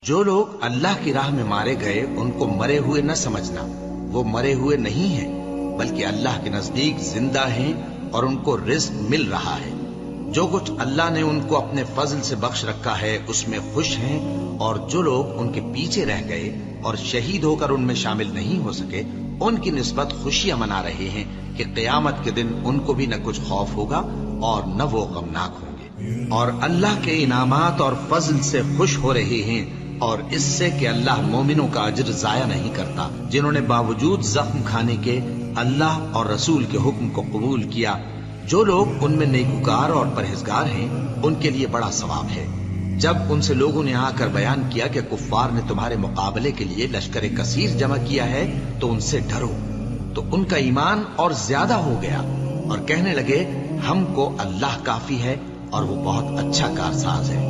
جو لوگ اللہ کی راہ میں مارے گئے ان کو مرے ہوئے نہ سمجھنا، وہ مرے ہوئے نہیں ہیں بلکہ اللہ کے نزدیک زندہ ہیں اور ان کو رزق مل رہا ہے۔ جو کچھ اللہ نے ان کو اپنے فضل سے بخش رکھا ہے اس میں خوش ہیں، اور جو لوگ ان کے پیچھے رہ گئے اور شہید ہو کر ان میں شامل نہیں ہو سکے ان کی نسبت خوشیاں منا رہے ہیں کہ قیامت کے دن ان کو بھی نہ کچھ خوف ہوگا اور نہ وہ غمناک ہوں گے، اور اللہ کے انعامات اور فضل سے خوش ہو رہے ہیں، اور اس سے کہ اللہ مومنوں کا اجر ضائع نہیں کرتا جنہوں نے باوجود زخم کھانے کے اللہ اور رسول کے حکم کو قبول کیا۔ جو لوگ ان میں نیکوکار اور پرہیزگار ہیں ان کے لیے بڑا ثواب ہے۔ جب ان سے لوگوں نے آ کر بیان کیا کہ کفار نے تمہارے مقابلے کے لیے لشکر کثیر جمع کیا ہے تو ان سے ڈرو، تو ان کا ایمان اور زیادہ ہو گیا اور کہنے لگے ہم کو اللہ کافی ہے اور وہ بہت اچھا کارساز ہے۔